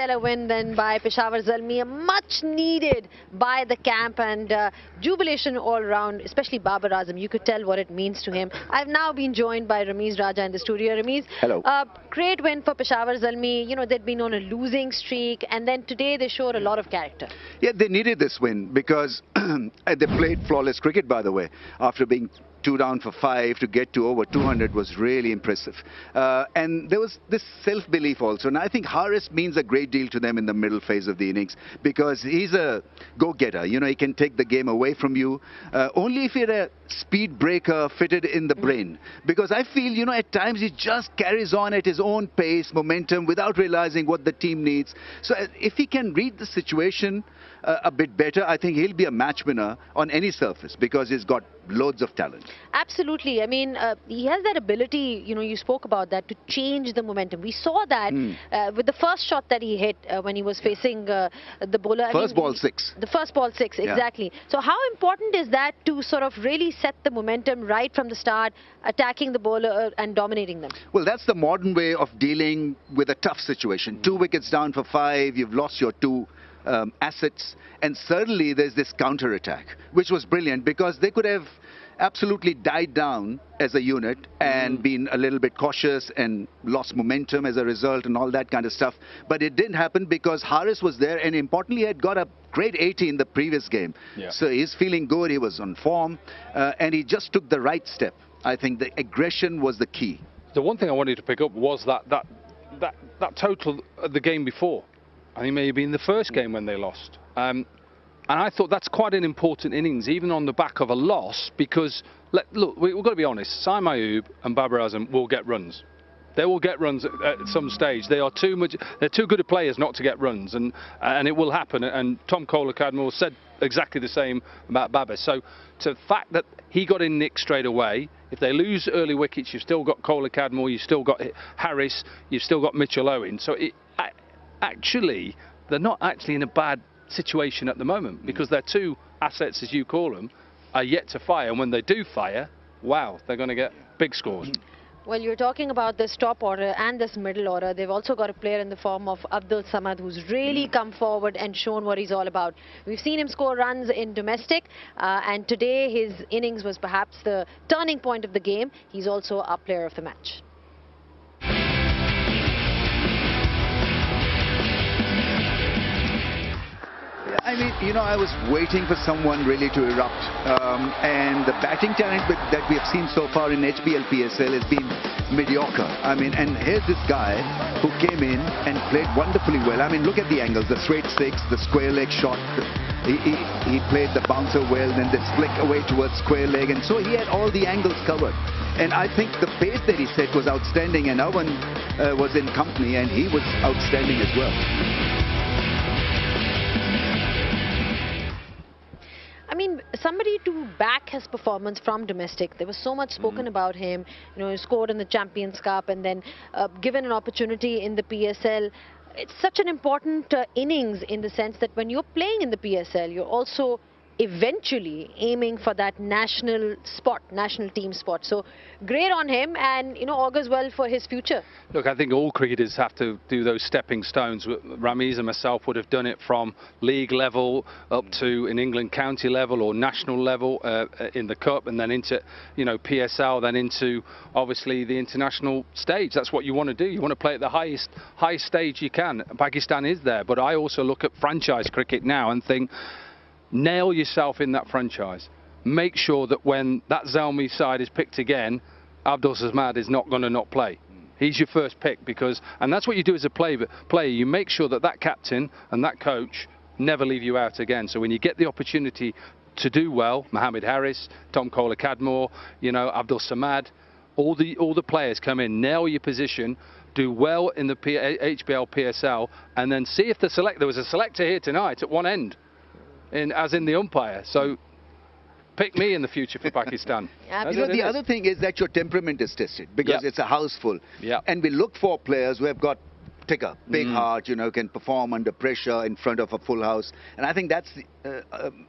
better win than by Peshawar Zalmi, much needed by the camp, and jubilation all around, especially Babar Azam. You could tell what it means to him. I've now been joined by Ramiz Raja in the studio. Ramiz, hello. Great win for Peshawar Zalmi. You know, they'd been on a losing streak, and then today they showed a lot of character. Yeah, they needed this win because they played flawless cricket, by the way, after being 2 down for 5 to get to over 200 was really impressive. And there was this self-belief also. And I think Arif means a great deal to them in the middle phase of the innings because he's a go-getter. You know, he can take the game away from you. Only if you're a speed breaker fitted in the brain. Because I feel, you know, at times he just carries on at his own pace, momentum, without realizing what the team needs. So if he can read the situation a bit better, I think he'll be a match winner on any surface because he's got loads of talent. Absolutely. I mean, he has that ability, you know, you spoke about that, to change the momentum. We saw that with the first shot that he hit when he was facing the bowler. First ball 6. The first ball 6, exactly. Yeah. So how important is that to sort of really set the momentum right from the start, attacking the bowler and dominating them? Well, that's the modern way of dealing with a tough situation. 2 wickets down for 5, you've lost your 2 assets, and suddenly there's this counter-attack, which was brilliant because they could have absolutely died down as a unit and been a little bit cautious and lost momentum as a result and all that kind of stuff. But it didn't happen because Arif was there, and importantly had got a great 80 in the previous game. Yeah. So he's feeling good, he was on form, and he just took the right step. I think the aggression was the key. The one thing I wanted to pick up was that total of the game before. I think maybe in the first game when they lost. And I thought that's quite an important innings, even on the back of a loss, because, look, we've got to be honest, Saim Ayub and Babar Azam will get runs. They will get runs at some stage. They're too good a players not to get runs, and it will happen. And Tom Kohler-Cadmore said exactly the same about Babar. So the fact that he got in nick straight away, if they lose early wickets, you've still got Kohler-Cadmore, you've still got Harris, you've still got Mitchell Owen. So actually, they're not actually in a bad situation at the moment because their 2 assets, as you call them, are yet to fire. And when they do fire, wow, they're going to get big scores. Well, you're talking about this top order and this middle order. They've also got a player in the form of Abdul Samad, who's really come forward and shown what he's all about. We've seen him score runs in domestic, and today his innings was perhaps the turning point of the game. He's also our player of the match. I mean, you know, I was waiting for someone really to erupt. And the batting talent that we have seen so far in HBL PSL has been mediocre. I mean, and here's this guy who came in and played wonderfully well. I mean, look at the angles, the straight 6, the square leg shot. He played the bouncer well, then this flick away towards square leg. And so he had all the angles covered. And I think the pace that he set was outstanding. And Owen was in company, and he was outstanding as well. I mean, somebody to back his performance from domestic. There was so much spoken about him. You know, he scored in the Champions Cup and then given an opportunity in the PSL. It's such an important innings in the sense that when you're playing in the PSL, you're also eventually aiming for that national spot, national team spot. So great on him, and, you know, augurs well for his future. Look, I think all cricketers have to do those stepping stones. Ramiz and myself would have done it from league level up to in England county level or national level in the cup, and then into, you know, PSL, then into obviously the international stage. That's what you want to do. You want to play at the highest stage you can. Pakistan is there, but I also look at franchise cricket now and think, nail yourself in that franchise. Make sure that when that Zalmi side is picked again, Abdul Samad is not going to not play. He's your first pick, because, and that's what you do as a player. You make sure that that captain and that coach never leave you out again. So when you get the opportunity to do well, Mohammed Harris, Tom Kohler-Cadmore, you know, Abdul Samad, all the players come in, nail your position, do well in the HBL PSL, and then see if there was a selector here tonight at one end. As in the umpire. So pick me in the future for Pakistan. You know, the other thing is that your temperament is tested because it's a house full. Yeah. And we look for players who have got ticker, big heart, you know, can perform under pressure in front of a full house. And I think that's,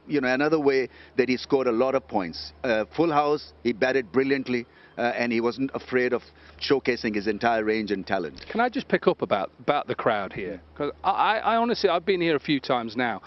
you know, another way that he scored a lot of points. Full house, he batted brilliantly, and he wasn't afraid of showcasing his entire range and talent. Can I just pick up about the crowd here? Because I honestly, I've been here a few times now.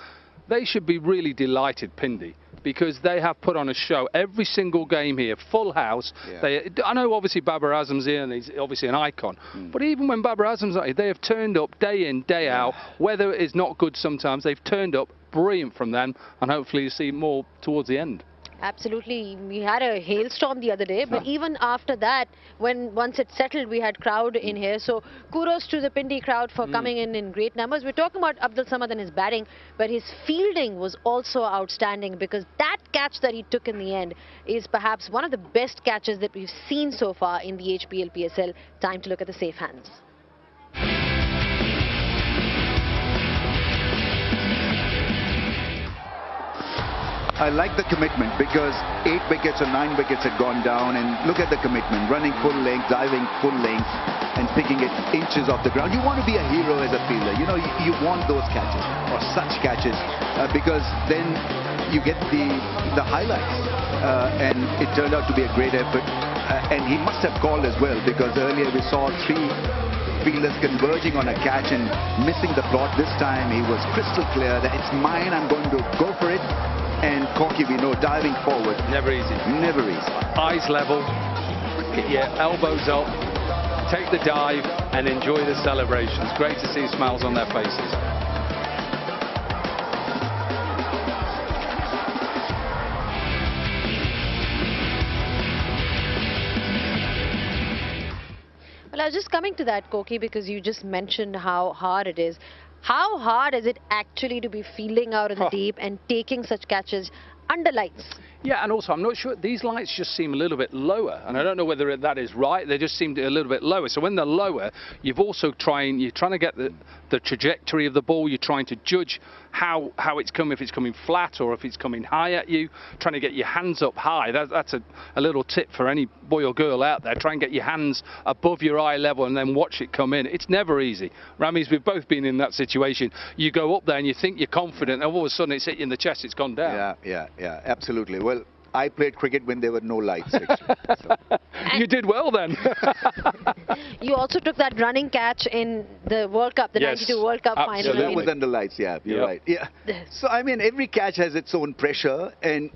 They should be really delighted, Pindi, because they have put on a show every single game here, full house. Yeah. I know obviously Babar Azam's here and he's obviously an icon, but even when Babar Azam's not here, they have turned up day in, day out. Weather is not good sometimes, they've turned up brilliant from them, and hopefully you see more towards the end. Absolutely. We had a hailstorm the other day, but even after that, once it settled, we had crowd in here. So kudos to the Pindi crowd for coming in great numbers. We're talking about Abdul Samad and his batting, but his fielding was also outstanding, because that catch that he took in the end is perhaps one of the best catches that we've seen so far in the HBL PSL. Time to look at the safe hands. I like the commitment, because 8 wickets or 9 wickets had gone down, and look at the commitment, running full length, diving full length and picking it inches off the ground. You want to be a hero as a fielder, you know, you want those catches or such catches, because then you get the highlights, and it turned out to be a great effort, and he must have called as well, because earlier we saw 3 fielders converging on a catch and missing the plot. This time he was crystal clear that it's mine, I'm going to go for it. And Corky, we know, diving forward. Never easy. Never easy. Eyes level, get your elbows up, take the dive and enjoy the celebrations. Great to see smiles on their faces. Well, I was just coming to that, Koki, because you just mentioned how hard it is. How hard is it actually to be fielding out in the deep and taking such catches under lights? Yeah, and also I'm not sure, these lights just seem a little bit lower, and I don't know whether that is right. They just seem a little bit lower. So when they're lower, you're trying to get the trajectory of the ball. You're trying to judge how it's coming, if it's coming flat or if it's coming high at you, trying to get your hands up high. That's a little tip for any boy or girl out there. Try and get your hands above your eye level and then watch it come in. It's never easy. Ramiz, we've both been in that situation. You go up there and you think you're confident, and all of a sudden it's hit you in the chest, it's gone down. Yeah, absolutely. Well, I played cricket when there were no lights, actually. So. You did well then. You also took that running catch in the World Cup, the 92 World Cup final. So that was under lights, yeah, you're right. Yeah. So, I mean, every catch has its own pressure, and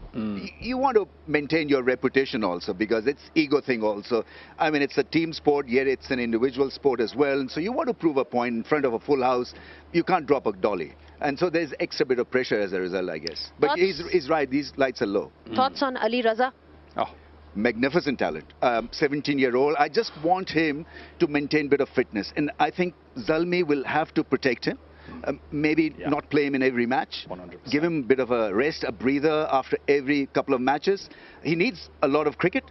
you want to maintain your reputation also, because it's ego thing also. I mean, it's a team sport, yet it's an individual sport as well. And so you want to prove a point in front of a full house. You can't drop a dolly. And so there's extra bit of pressure as a result, I guess. But he's right, these lights are low. Thoughts on Ali Raza? Oh, magnificent talent. 17-year-old. I just want him to maintain a bit of fitness. And I think Zalmi will have to protect him. Maybe not play him in every match. 100%. Give him a bit of a rest, a breather after every couple of matches. He needs a lot of cricket.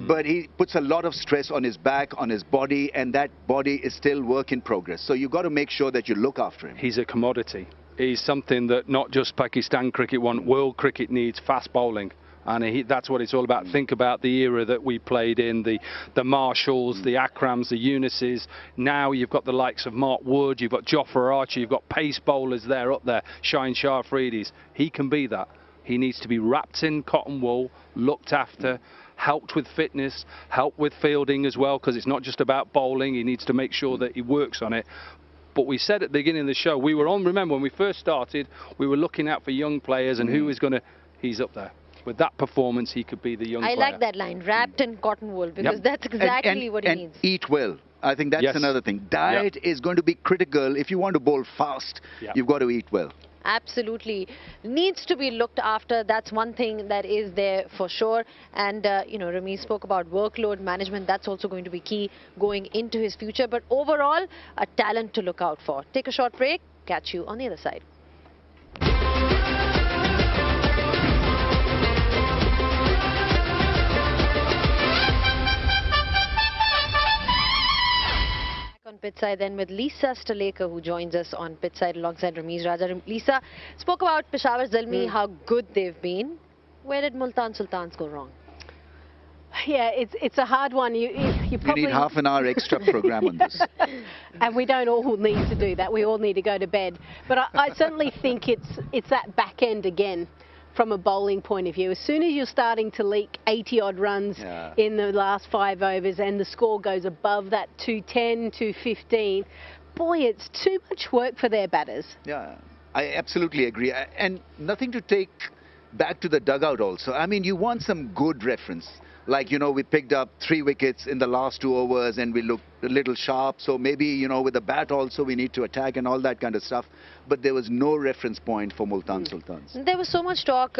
But he puts a lot of stress on his back, on his body, and that body is still work in progress. So you've got to make sure that you look after him. He's a commodity. He's something that not just Pakistan cricket want, world cricket needs fast bowling. And that's what it's all about. Think about the era that we played in, the Marshalls, the Akrams, the Yunuses. Now you've got the likes of Mark Wood, you've got Jofra Archer, you've got pace bowlers there up there, Shaheen Shah Afridis. He can be that. He needs to be wrapped in cotton wool, looked after, helped with fitness, helped with fielding as well, because it's not just about bowling. He needs to make sure that he works on it. But we said at the beginning of the show, we were on, remember when we first started, we were looking out for young players and who is going to, he's up there. With that performance, he could be the young player. I like that line, wrapped in cotton wool, because that's exactly what he needs. Eat well. I think that's another thing. Diet is going to be critical. If you want to bowl fast, you've got to eat well. Absolutely. Needs to be looked after. That's one thing that is there for sure. And, you know, Ramiz spoke about workload management. That's also going to be key going into his future. But overall, a talent to look out for. Take a short break. Catch you on the other side. On pitch side then with Lisa Staleka, who joins us on pitch side alongside Ramiz Raza. Lisa spoke about Peshawar Zalmi, how good they've been. Where did Multan Sultans go wrong? Yeah, it's a hard one. You We need half an hour extra program on this. And we don't all need to do that. We all need to go to bed. But I certainly think it's that back end again from a bowling point of view. As soon as you're starting to leak 80-odd runs in the last 5 overs and the score goes above that 210, 215, boy, it's too much work for their batters. Yeah, I absolutely agree. And nothing to take back to the dugout also. I mean, you want some good reference. Like, you know, we picked up 3 wickets in the last 2 overs and we looked a little sharp. So maybe, you know, with the bat also we need to attack and all that kind of stuff. But there was no reference point for Multan Sultans. There was so much talk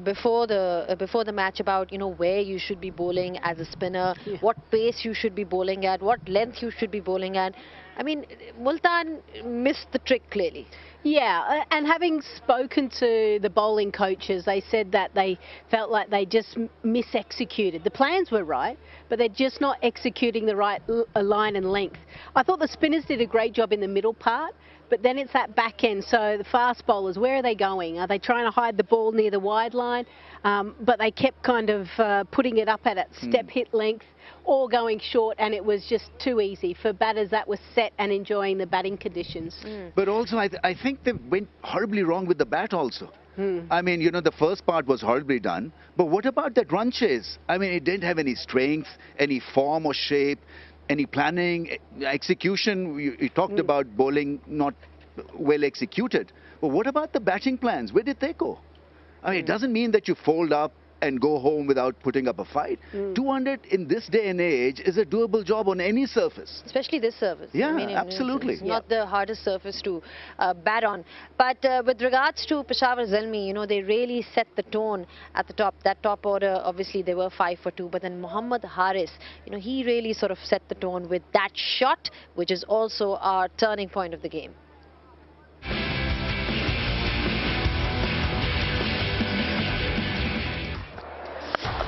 before the match about, you know, where you should be bowling as a spinner, what pace you should be bowling at, what length you should be bowling at. I mean, Multan missed the trick clearly. Yeah, and having spoken to the bowling coaches, they said that they felt like they just mis-executed. The plans were right, but they're just not executing the right line and length. I thought the spinners did a great job in the middle part, but then it's that back end. So the fast bowlers, where are they going? Are they trying to hide the ball near the wide line? But they kept kind of putting it up at its step hit length or going short, and it was just too easy for batters that were set and enjoying the batting conditions. But also, I think they went horribly wrong with the bat also. I mean, you know, the first part was horribly done. But what about that run chase? I mean, it didn't have any strength, any form or shape, any planning, execution. You talked about bowling not well executed. But what about the batting plans? Where did they go? I mean, it doesn't mean that you fold up and go home without putting up a fight. 200 in this day and age is a doable job on any surface. Especially this surface. Yeah, I mean, absolutely. It's not the hardest surface to bat on. But with regards to Peshawar Zalmi, you know, they really set the tone at the top. That top order, obviously, they were 5 for 2. But then Mohammad Haris, you know, he really sort of set the tone with that shot, which is also our turning point of the game.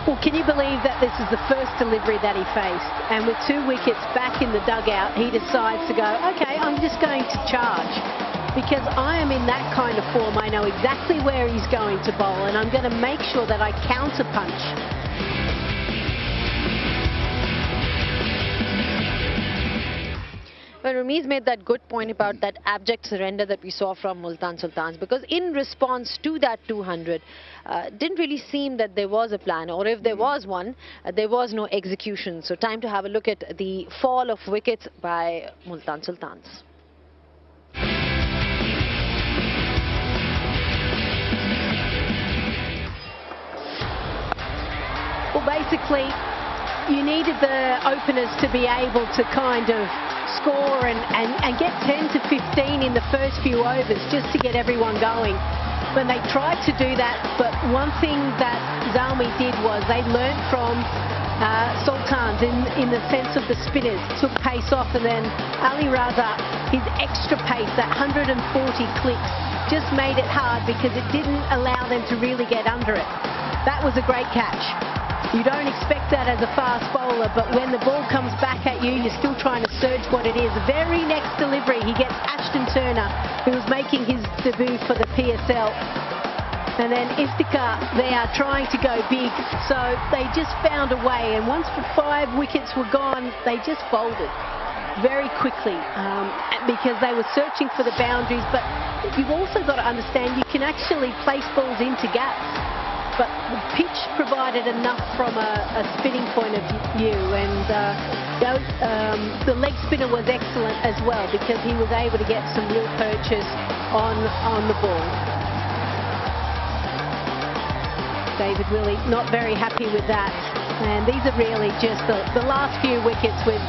Well, can you believe that this is the first delivery that he faced? And with 2 wickets back in the dugout, he decides to go, okay, I'm just going to charge. Because I am in that kind of form. I know exactly where he's going to bowl, and I'm going to make sure that I counter punch. Well, Ramiz made that good point about that abject surrender that we saw from Multan Sultans, because in response to that 200, didn't really seem that there was a plan, or if there was one, there was no execution. So time to have a look at the fall of wickets by Multan Sultans. Well, basically, you needed the openers to be able to kind of score and get 10 to 15 in the first few overs just to get everyone going. When they tried to do that, but one thing that Zalmi did was they learnt from Sultans in the sense of the spinners, took pace off, and then Ali Raza, his extra pace, that 140 clicks, just made it hard because it didn't allow them to really get under it. That was a great catch. You don't expect that as a fast bowler, but when the ball comes back at you, you're still trying to search what it is. The very next delivery, he gets Ashton Turner, who was making his debut for the PSL. And then Iftikhar, they are trying to go big, so they just found a way. And once the 5 wickets were gone, they just folded very quickly because they were searching for the boundaries. But you've also got to understand you can actually place balls into gaps. But the pitch provided enough from a spinning point of view, and the leg spinner was excellent as well because he was able to get some real purchase on the ball. David really not very happy with that, and these are really just the last few wickets with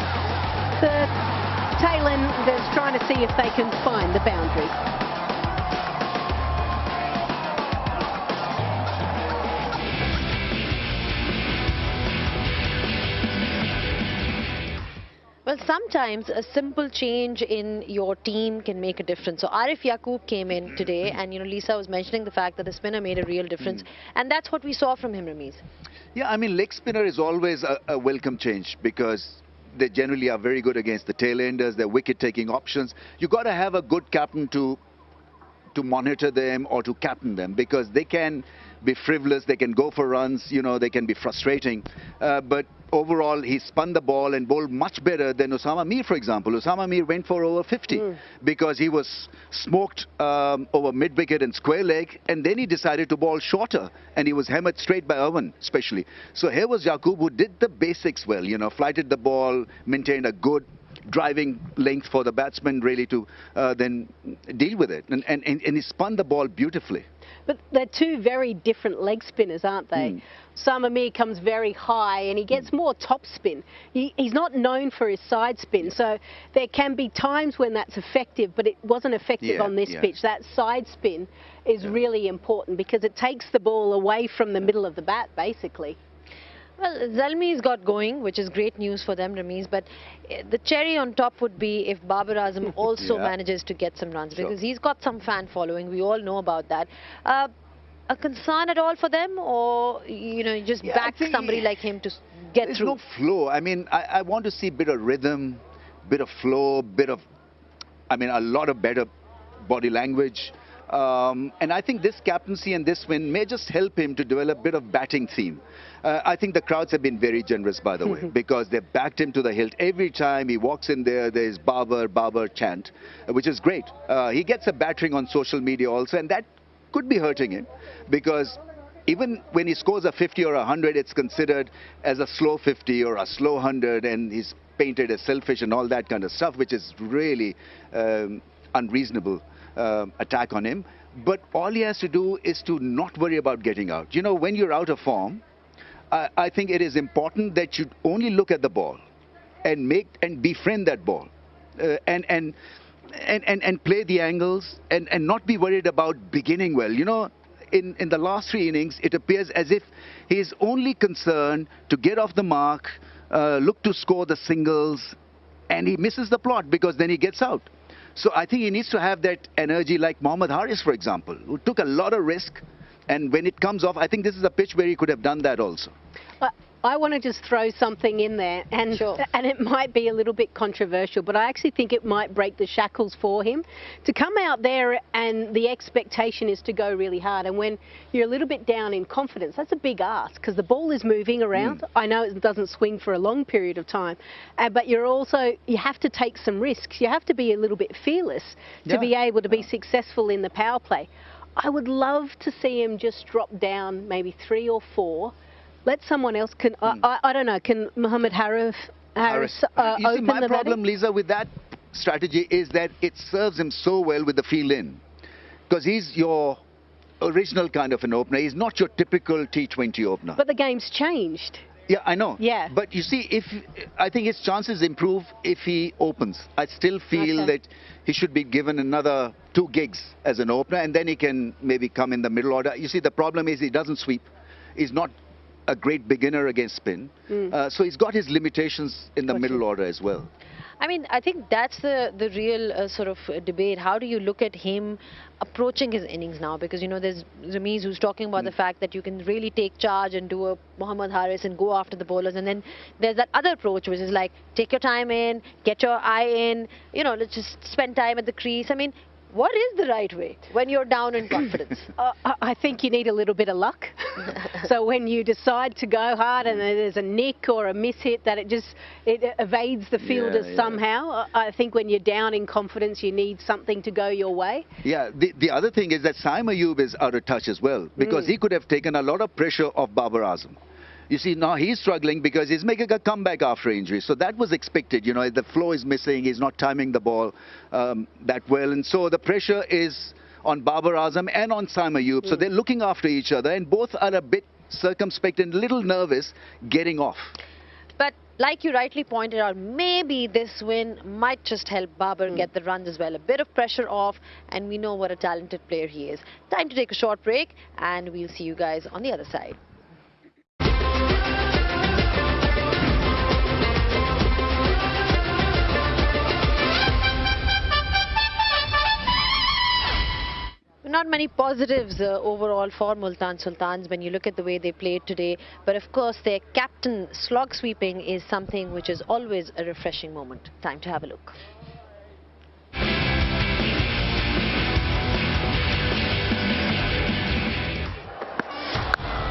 the tail end. They're trying to see if they can find the boundary. Well, sometimes a simple change in your team can make a difference. So Arif Yakub came in today, and, you know, Lisa was mentioning the fact that the spinner made a real difference. And that's what we saw from him, Ramiz. Yeah, I mean, leg spinner is always a welcome change because they generally are very good against the tail-enders, their wicket-taking options. You got to have a good captain to monitor them or to captain them, because they can be frivolous, they can go for runs, you know, they can be frustrating. But overall, he spun the ball and bowled much better than Osama Mir, for example. Osama Mir went for over 50 because he was smoked over mid-wicket and square leg, and then he decided to bowl shorter, and he was hammered straight by Irwin, especially. So here was Yakub, who did the basics well, you know, flighted the ball, maintained a good driving length for the batsman really to then deal with it. And he spun the ball beautifully. But they're two very different leg spinners, aren't they? Osama Mir comes very high and he gets more top spin. He's not known for his side spin, so there can be times when that's effective, but it wasn't effective on this pitch. That side spin is really important because it takes the ball away from the middle of the bat, basically. Well, Zalmi's got going, which is great news for them, Ramiz, but the cherry on top would be if Babar Azam also manages to get some runs, because he's got some fan following. We all know about that. A concern at all for them, or, you know, just back somebody like him to get through? There's no flow. I mean, I want to see a bit of rhythm, bit of flow, bit of, I mean, a lot of better body language. And I think this captaincy and this win may just help him to develop a bit of batting theme. I think the crowds have been very generous, by the way, because they've backed him to the hilt. Every time he walks in there, there's Babar, Babar chant, which is great. He gets a battering on social media also, and that could be hurting him, because even when he scores a 50 or a 100, it's considered as a slow 50 or a slow 100, and he's painted as selfish and all that kind of stuff, which is really unreasonable attack on him. But all he has to do is to not worry about getting out. You know, when you're out of form, I think it is important that you only look at the ball and befriend that ball, and play the angles and not be worried about beginning well. You know, in the last 3 innings, it appears as if he is only concerned to get off the mark, look to score the singles, and he misses the plot because then he gets out. So I think he needs to have that energy like Mohammad Haris, for example, who took a lot of risk. And when it comes off, I think this is a pitch where he could have done that also. I want to just throw something in there, and it might be a little bit controversial, but I actually think it might break the shackles for him to come out there, and the expectation is to go really hard. And when you're a little bit down in confidence, that's a big ask because the ball is moving around. I know it doesn't swing for a long period of time, but you have to take some risks. You have to be a little bit fearless to be able to be successful in the power play. I would love to see him just drop down maybe 3 or 4. Let someone else I don't know, can Mohammad Haris You see, open my the problem, batting? Lisa, with that strategy is that it serves him so well with the field in. Because he's your original kind of an opener. He's not your typical T20 opener. But the game's changed. Yeah, I know. Yeah. But you see, I think his chances improve if he opens. I still feel that he should be given another 2 gigs as an opener, and then he can maybe come in the middle order. You see, the problem is he doesn't sweep. He's not a great beginner against spin. So he's got his limitations in the middle order as well. I mean, I think that's the real sort of debate. How do you look at him approaching his innings now? Because, you know, there's Ramiz who's talking about the fact that you can really take charge and do a Mohammad Haris and go after the bowlers. And then there's that other approach, which is like, take your time in, get your eye in, you know, let's just spend time at the crease. I mean, what is the right way when you're down in confidence? I think you need a little bit of luck. So when you decide to go hard and there's a nick or a miss hit, that it evades the fielders somehow. I think when you're down in confidence, you need something to go your way. Yeah, the other thing is that Saim Ayub is out of touch as well, because he could have taken a lot of pressure off Babar Azam. You see, now he's struggling because he's making a comeback after injury. So that was expected. You know, the flow is missing. He's not timing the ball that well. And so the pressure is on Babar Azam and on Saim Ayub. So they're looking after each other, and both are a bit circumspect and a little nervous getting off. But like you rightly pointed out, maybe this win might just help Babar get the runs as well. A bit of pressure off, and we know what a talented player he is. Time to take a short break, and we'll see you guys on the other side. Not many positives overall for Multan Sultans when you look at the way they played today. But of course, their captain slog sweeping is something which is always a refreshing moment. Time to have a look.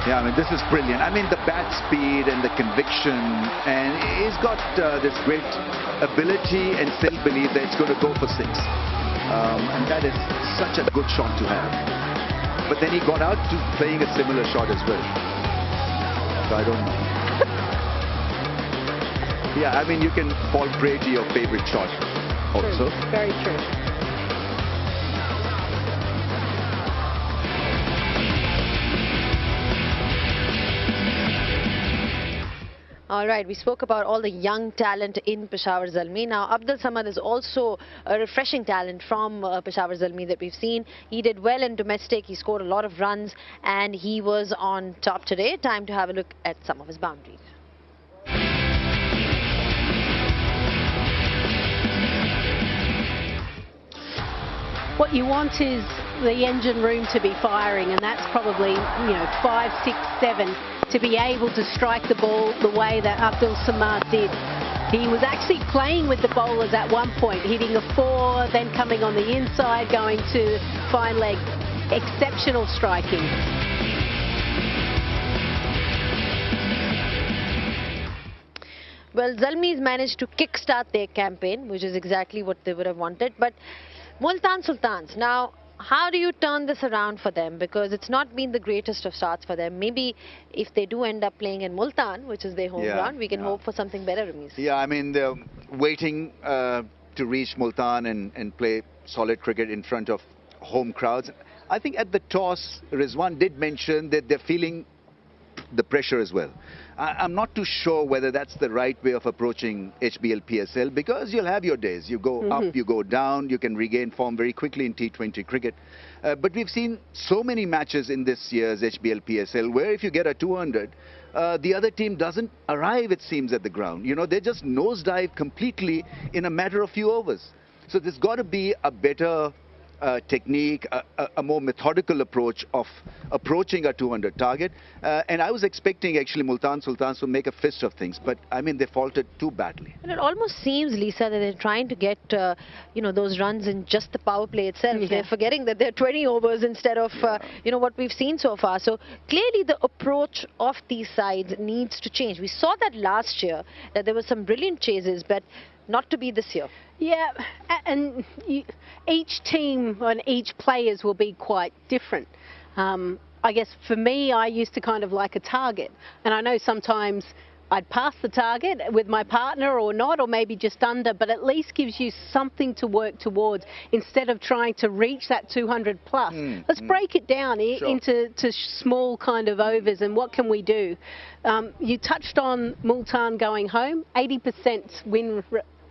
Yeah, I mean, this is brilliant. I mean, the bat speed and the conviction, and he's got this great ability and self-belief that it's going to go for 6. And that is such a good shot to have. But then he got out to playing a similar shot as well. So I don't know. Yeah, I mean, you can fall prey to your favorite shot also. True. Very true. All right, we spoke about all the young talent in Peshawar Zalmi. Now, Abdul Samad is also a refreshing talent from Peshawar Zalmi that we've seen. He did well in domestic, he scored a lot of runs, and he was on top today. Time to have a look at some of his boundaries. What you want is the engine room to be firing, and that's probably, 5, 6, 7, to be able to strike the ball the way that Abdul Samad did. He was actually playing with the bowlers at one point, hitting a 4, then coming on the inside, going to fine leg. Exceptional striking. Well, Zalmi's managed to kickstart their campaign, which is exactly what they would have wanted. But Multan Sultans, now, how do you turn this around for them? Because it's not been the greatest of starts for them. Maybe if they do end up playing in Multan, which is their home ground, we can hope for something better, Ramiz. Yeah, I mean, they're waiting to reach Multan and play solid cricket in front of home crowds. I think at the toss, Rizwan did mention that they're feeling the pressure as well. I'm not too sure whether that's the right way of approaching HBL PSL, because you'll have your days. You go up, you go down, you can regain form very quickly in T20 cricket. But we've seen so many matches in this year's HBL PSL where if you get a 200, the other team doesn't arrive, it seems, at the ground. You know, they just nosedive completely in a matter of few overs. So there's got to be a better technique, a more methodical approach of approaching a 200 target. And I was expecting actually Multan Sultans to make a fist of things, but I mean they faltered too badly. And it almost seems, Lisa, that they're trying to get those runs in just the power play itself. Yeah. They're forgetting that they're 20 overs instead of what we've seen so far. So clearly the approach of these sides needs to change. We saw that last year, that there were some brilliant chases, but not to be this year. Yeah, and each team and each players will be quite different. I guess for me, I used to kind of like a target. And I know sometimes I'd pass the target with my partner or not, or maybe just under, but at least gives you something to work towards instead of trying to reach that 200 plus. Let's break it down into small kind of overs, and what can we do? You touched on Multan going home, 80% win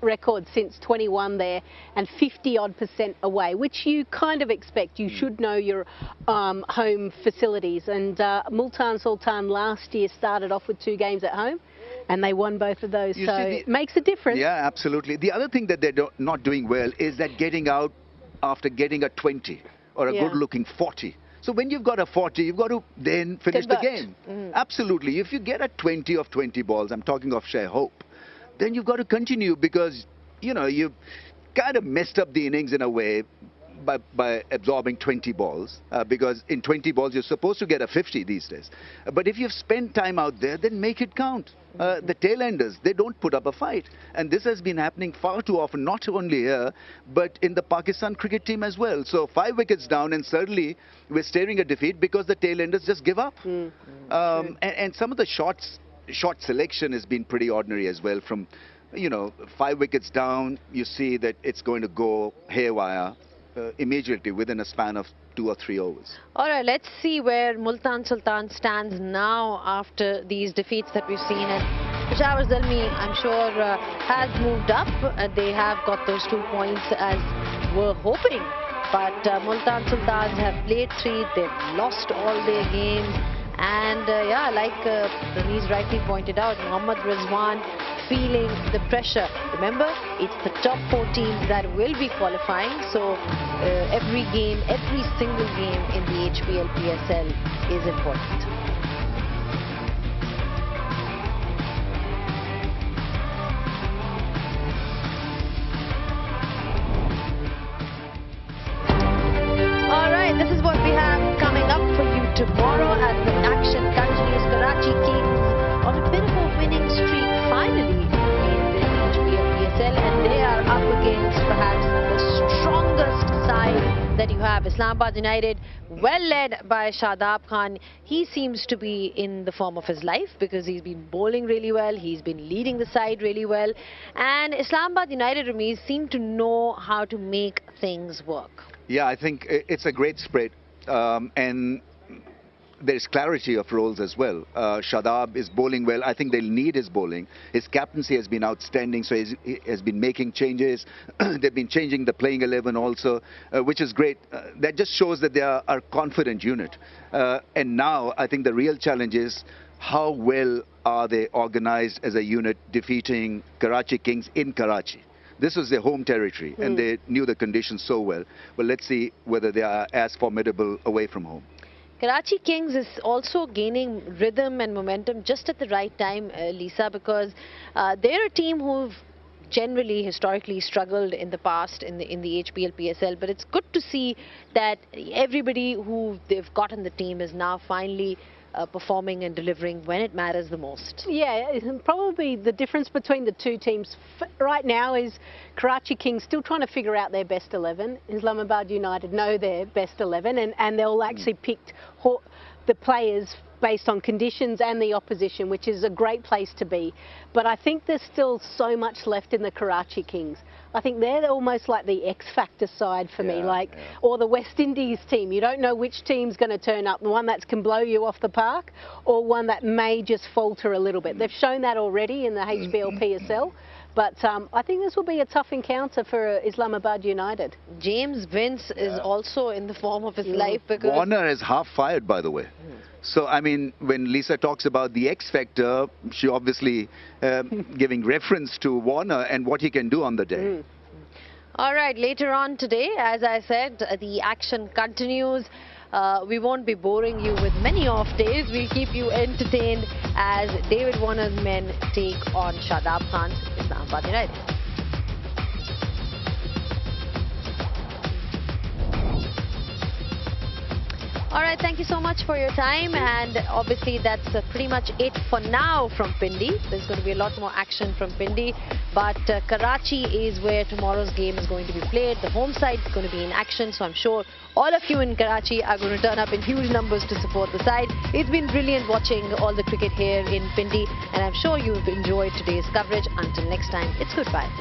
record since 21 there, and 50-odd% away, which you kind of expect. You should know your home facilities. And Multan Sultan last year started off with 2 games at home, and they won both of those. So it makes a difference. Yeah, absolutely. The other thing that they're not doing well is that getting out after getting a 20 or a good-looking 40. So when you've got a 40, you've got to then finish the game. Absolutely. If you get a 20 of 20 balls, I'm talking of sheer hope, then you've got to continue, because, you've kind of messed up the innings in a way by absorbing 20 balls, because in 20 balls you're supposed to get a 50 these days. But if you've spent time out there, then make it count. The tail-enders, they don't put up a fight. And this has been happening far too often, not only here, but in the Pakistan cricket team as well. So 5 wickets down, and suddenly we're staring at defeat because the tail-enders just give up. And some of the shot selection has been pretty ordinary as well. From 5 wickets down, you see that it's going to go haywire immediately within a span of 2 or 3 overs. All right, let's see where Multan Sultan stands now after these defeats that we've seen. And Peshawar Zalmi, I'm sure, has moved up. They have got those 2 points as we're hoping. But Multan Sultans have played 3, they've lost all their games. And like Ramiz rightly pointed out, Mohammad Rizwan feeling the pressure. Remember, it's the top 4 teams that will be qualifying. So every game, every single game in the HBL PSL is important. All right, this is what we have coming up for you tomorrow as the action continues. have Islamabad United, well led by Shadab Khan. He seems to be in the form of his life because he's been bowling really well, he's been leading the side really well, and Islamabad United, Ramiz, seem to know how to make things work. Yeah, I think it's a great spread, and there's clarity of roles as well. Shadab is bowling well. I think they'll need his bowling. His captaincy has been outstanding, so he has been making changes. They've been changing the playing 11 also, which is great. That just shows that they are a confident unit. And now I think the real challenge is how well are they organized as a unit defeating Karachi Kings in Karachi. This was their home territory, and they knew the conditions so well. But let's see whether they are as formidable away from home. Karachi Kings is also gaining rhythm and momentum just at the right time, Lisa, because they're a team who've generally, historically struggled in the past in the HBL PSL. But it's good to see that everybody who they've got in the team is now finally performing and delivering when it matters the most. Yeah, probably the difference between the two teams right now is Karachi Kings still trying to figure out their best 11. Islamabad United know their best 11, and they'll actually pick the players based on conditions and the opposition, which is a great place to be. But I think there's still so much left in the Karachi Kings. I think they're almost like the X-factor side for me, or the West Indies team. You don't know which team's going to turn up, the one that can blow you off the park or one that may just falter a little bit. They've shown that already in the HBL PSL. But I think this will be a tough encounter for Islamabad United. James Vince is also in the form of his life because... Warner is half fired, by the way. So, I mean, when Lisa talks about the X factor, she obviously giving reference to Warner and what he can do on the day. All right, later on today, as I said, the action continues. We won't be boring you with many off days. We'll keep you entertained as David Warner's men take on Shadab Khan's Islamabad United. All right, thank you so much for your time, and obviously that's pretty much it for now from Pindi. There's going to be a lot more action from Pindi, but Karachi is where tomorrow's game is going to be played. The home side is going to be in action, so I'm sure all of you in Karachi are going to turn up in huge numbers to support the side. It's been brilliant watching all the cricket here in Pindi, and I'm sure you've enjoyed today's coverage. Until next time, it's goodbye.